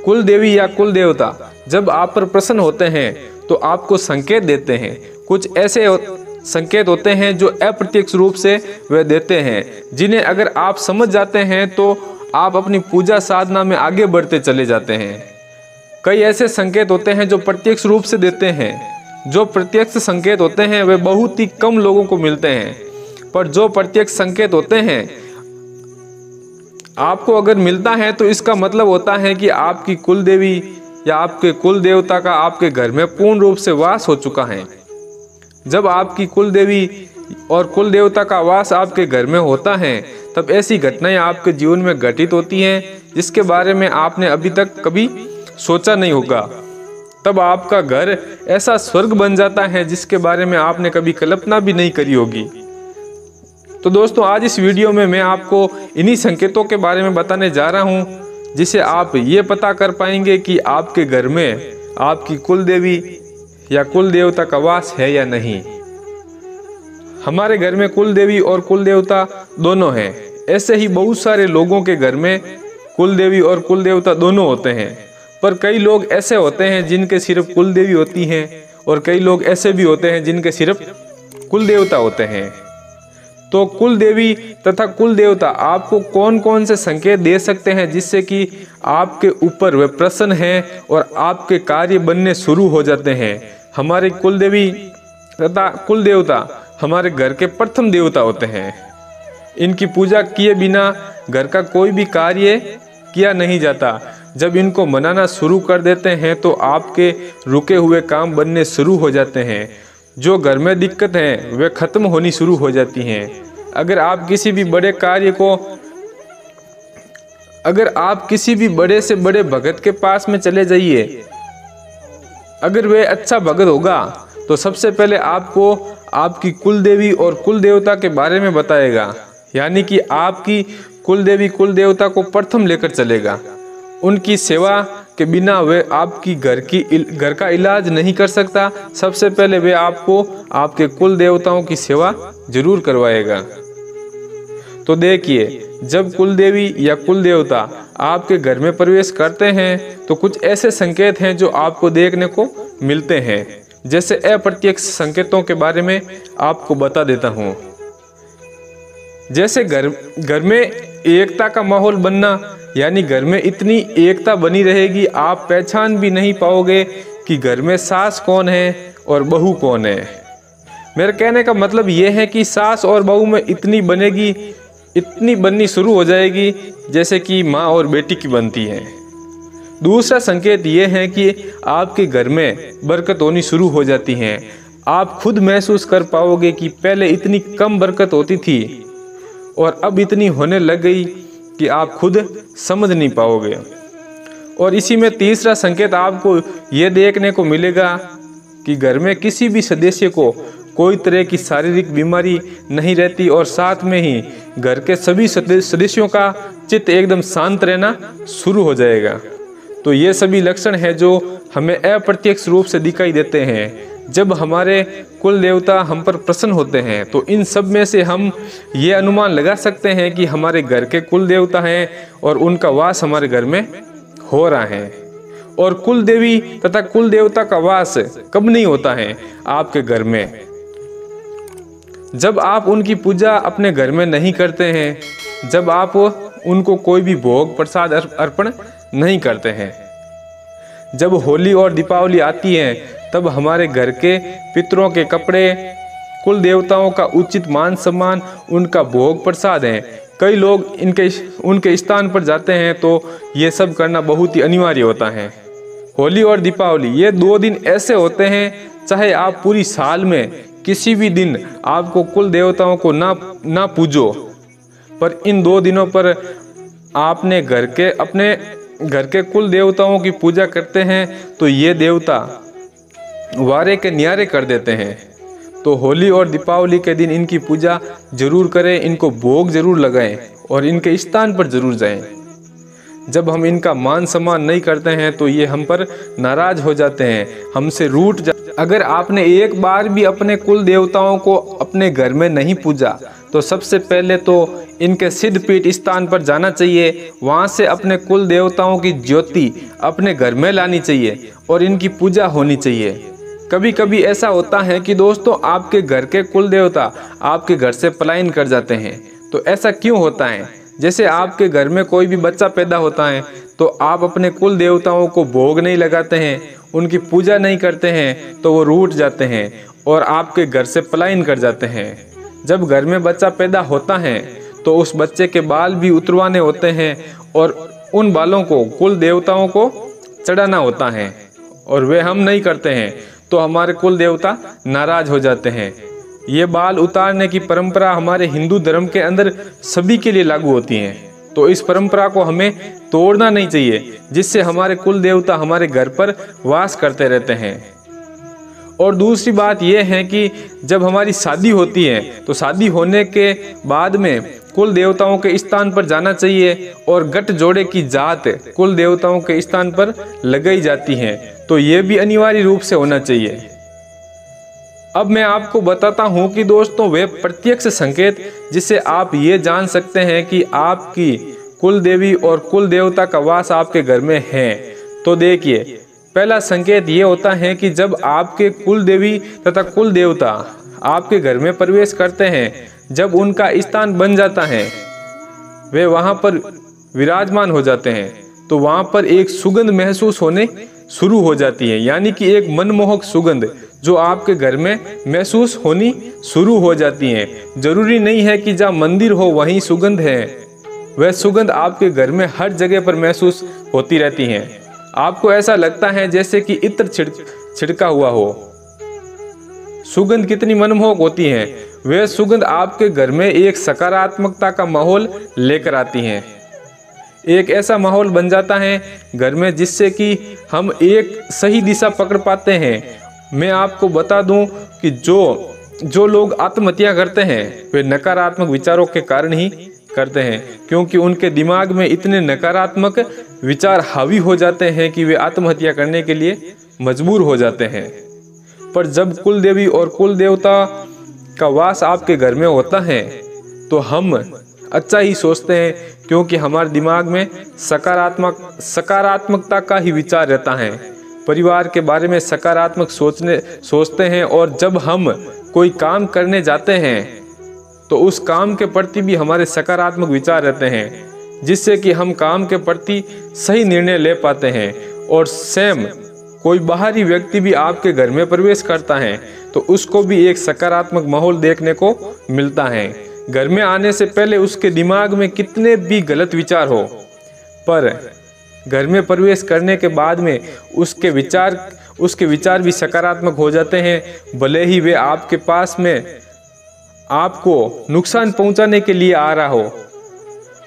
कुल देवी या कुल देवता जब आप पर प्रसन्न होते हैं तो आपको संकेत देते हैं। कुछ ऐसे संकेत होते हैं जो अप्रत्यक्ष रूप से वे देते हैं, जिन्हें अगर आप समझ जाते हैं तो आप अपनी पूजा साधना में आगे बढ़ते चले जाते हैं। कई ऐसे संकेत होते हैं जो प्रत्यक्ष रूप से देते हैं। जो प्रत्यक्ष संकेत होते हैं वे बहुत ही कम लोगों को मिलते हैं, पर जो प्रत्यक्ष संकेत होते हैं आपको अगर मिलता है तो इसका मतलब होता है कि आपकी कुल देवी या आपके कुल देवता का आपके घर में पूर्ण रूप से वास हो चुका है। जब आपकी कुल देवी और कुल देवता का वास आपके घर में होता है तब ऐसी घटनाएं आपके जीवन में घटित होती हैं जिसके बारे में आपने अभी तक कभी सोचा नहीं होगा। तब आपका घर ऐसा स्वर्ग बन जाता है जिसके बारे में आपने कभी कल्पना भी नहीं करी होगी। तो दोस्तों, आज इस वीडियो में मैं आपको इन्हीं संकेतों के बारे में बताने जा रहा हूं, जिसे आप ये पता कर पाएंगे कि आपके घर में आपकी कुल देवी या कुल देवता का वास है या नहीं। हमारे घर में कुल देवी और कुल देवता दोनों हैं। ऐसे ही बहुत सारे लोगों के घर में कुल देवी और कुल देवता दोनों होते हैं, पर कई लोग ऐसे होते हैं जिनके सिर्फ कुल देवी होती हैं और कई लोग ऐसे भी होते हैं जिनके सिर्फ कुल देवता होते हैं। तो कुल देवी तथा कुल देवता आपको कौन कौन से संकेत दे सकते हैं जिससे कि आपके ऊपर वे प्रसन्न हैं और आपके कार्य बनने शुरू हो जाते हैं। हमारे कुल देवी तथा कुल देवता हमारे घर के प्रथम देवता होते हैं। इनकी पूजा किए बिना घर का कोई भी कार्य किया नहीं जाता। जब इनको मनाना शुरू कर देते हैं तो आपके रुके हुए काम बनने शुरू हो जाते हैं। जो घर में दिक्कत है वे खत्म होनी शुरू हो जाती हैं। अगर आप किसी भी बड़े से बड़े भगत के पास में चले जाइए, अगर वे अच्छा भगत होगा तो सबसे पहले आपको आपकी कुल देवी और कुल देवता के बारे में बताएगा, यानी कि आपकी कुल देवी कुल देवता को प्रथम लेकर चलेगा। उनकी सेवा के बिना वे आपकी घर का इलाज नहीं कर सकता। सबसे पहले वे आपको आपके कुल देवताओं की सेवा जरूर करवाएगा। तो देखिए, जब कुल देवी या कुल देवता आपके घर में प्रवेश करते हैं तो कुछ ऐसे संकेत हैं जो आपको देखने को मिलते हैं। जैसे अप्रत्यक्ष संकेतों के बारे में आपको बता देता हूँ। जैसे घर में एकता का माहौल बनना, यानी घर में इतनी एकता बनी रहेगी आप पहचान भी नहीं पाओगे कि घर में सास कौन है और बहू कौन है। मेरे कहने का मतलब ये है कि सास और बहू में इतनी बननी शुरू हो जाएगी जैसे कि माँ और बेटी की बनती है। दूसरा संकेत ये है कि आपके घर में बरकत होनी शुरू हो जाती है। आप खुद महसूस कर पाओगे कि पहले इतनी कम बरकत होती थी और अब इतनी होने लग गई कि आप खुद समझ नहीं पाओगे। और इसी में तीसरा संकेत आपको ये देखने को मिलेगा कि घर में किसी भी सदस्य को कोई तरह की शारीरिक बीमारी नहीं रहती और साथ में ही घर के सभी सदस्यों का चित्त एकदम शांत रहना शुरू हो जाएगा। तो ये सभी लक्षण हैं जो हमें अप्रत्यक्ष रूप से दिखाई देते हैं। जब हमारे कुल देवता हम पर प्रसन्न होते हैं तो इन सब में से हम ये अनुमान लगा सकते हैं कि हमारे घर के कुल देवता हैं और उनका वास हमारे घर में हो रहा है। और कुल देवी तथा कुल देवता का वास कब नहीं होता है आपके घर में? जब आप उनकी पूजा अपने घर में नहीं करते हैं, जब आप उनको कोई भी भोग प्रसाद अर्पण नहीं करते हैं। जब होली और दीपावली आती है तब हमारे घर के पितरों के कपड़े, कुल देवताओं का उचित मान सम्मान, उनका भोग प्रसाद है। कई लोग उनके स्थान पर जाते हैं तो ये सब करना बहुत ही अनिवार्य होता है। होली और दीपावली ये 2 दिन ऐसे होते हैं, चाहे आप पूरी साल में किसी भी दिन आपको कुल देवताओं को ना पूजो, पर इन 2 दिनों पर आपने अपने घर के कुल देवताओं की पूजा करते हैं तो ये देवता वारे के न्यारे कर देते हैं। तो होली और दीपावली के दिन इनकी पूजा जरूर करें, इनको भोग जरूर लगाएं और इनके स्थान पर जरूर जाएं। जब हम इनका मान सम्मान नहीं करते हैं तो ये हम पर नाराज हो जाते हैं, हमसे रूठ जाते। अगर आपने एक बार भी अपने कुल देवताओं को अपने घर में नहीं पूजा तो सबसे पहले तो इनके सिद्धपीठ स्थान पर जाना चाहिए। वहाँ से अपने कुल देवताओं की ज्योति अपने घर में लानी चाहिए और इनकी पूजा होनी चाहिए। कभी कभी ऐसा होता है कि दोस्तों आपके घर के कुल देवता आपके घर से पलायन कर जाते हैं। तो ऐसा क्यों होता है? जैसे आपके घर में कोई भी बच्चा पैदा होता है तो आप अपने कुल देवताओं को भोग नहीं लगाते हैं, उनकी पूजा नहीं करते हैं, तो वो रूठ जाते हैं और आपके घर से पलायन कर जाते हैं। जब घर में बच्चा पैदा होता है तो उस बच्चे के बाल भी उतरवाने होते हैं और उन बालों को कुल देवताओं को चढ़ाना होता है और वे हम नहीं करते हैं तो हमारे कुल देवता नाराज हो जाते हैं। ये बाल उतारने की परंपरा हमारे हिंदू धर्म के अंदर सभी के लिए लागू होती है। तो इस परंपरा को हमें तोड़ना नहीं चाहिए, जिससे हमारे कुल देवता हमारे घर पर वास करते रहते हैं। और दूसरी बात यह है कि जब हमारी शादी होती है तो शादी होने के बाद में कुल देवताओं के स्थान पर जाना चाहिए और गठ जोड़े की जात कुल देवताओं के स्थान पर लगाई जाती है। तो ये भी अनिवार्य रूप से होना चाहिए। अब मैं आपको बताता हूँ कि दोस्तों वे प्रत्यक्ष संकेत जिससे आप ये जान सकते हैं कि आपकी कुल देवी और कुल देवता का वास आपके घर में है। तो देखिए, पहला संकेत ये होता है कि जब आपके कुल देवी तथा कुल देवता आपके घर में प्रवेश करते हैं, जब उनका स्थान बन जाता है, वे वहाँ पर विराजमान हो जाते हैं, तो वहाँ पर एक सुगंध महसूस होने शुरू हो जाती है, यानी कि एक मनमोहक सुगंध जो आपके घर में महसूस होनी शुरू हो जाती है। जरूरी नहीं है कि जहाँ मंदिर हो वहीं सुगंध है, वह सुगंध आपके घर में हर जगह पर महसूस होती रहती है। आपको ऐसा लगता है जैसे कि इत्र छिड़का हुआ हो। सुगंध कितनी मनमोहक होती है। वह सुगंध आपके घर में एक सकारात्मकता का माहौल लेकर आती है। एक ऐसा माहौल बन जाता है घर में जिससे कि हम एक सही दिशा पकड़ पाते हैं। मैं आपको बता दूं कि जो लोग आत्महत्या करते हैं वे नकारात्मक विचारों के कारण ही करते हैं, क्योंकि उनके दिमाग में इतने नकारात्मक विचार हावी हो जाते हैं कि वे आत्महत्या करने के लिए मजबूर हो जाते हैं। पर जब कुल देवी और कुल देवता का वास आपके घर में होता है तो हम अच्छा ही सोचते हैं, क्योंकि हमारे दिमाग में सकारात्मकता का ही विचार रहता है। परिवार के बारे में सकारात्मक सोचते हैं और जब हम कोई काम करने जाते हैं तो उस काम के प्रति भी हमारे सकारात्मक विचार रहते हैं, जिससे कि हम काम के प्रति सही निर्णय ले पाते हैं। और सेम कोई बाहरी व्यक्ति भी आपके घर में प्रवेश करता है तो उसको भी एक सकारात्मक माहौल देखने को मिलता है। घर में आने से पहले उसके दिमाग में कितने भी गलत विचार हो, पर घर में प्रवेश करने के बाद में उसके विचार भी सकारात्मक हो जाते हैं। भले ही वे आपके पास में आपको नुकसान पहुंचाने के लिए आ रहा हो,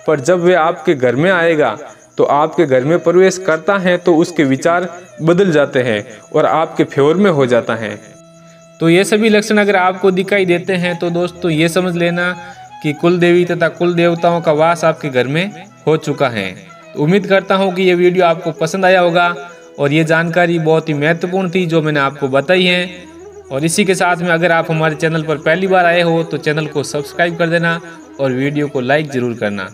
पर जब वे आपके घर में आएगा तो आपके घर में प्रवेश करता है तो उसके विचार बदल जाते हैं और आपके फेवर में हो जाता है। तो ये सभी लक्षण अगर आपको दिखाई देते हैं तो दोस्तों ये समझ लेना कि कुल देवी तथा कुल देवताओं का वास आपके घर में हो चुका है। तो उम्मीद करता हूँ कि ये वीडियो आपको पसंद आया होगा और ये जानकारी बहुत ही महत्वपूर्ण थी जो मैंने आपको बताई है। और इसी के साथ में अगर आप हमारे चैनल पर पहली बार आए हो तो चैनल को सब्सक्राइब कर देना और वीडियो को लाइक ज़रूर करना।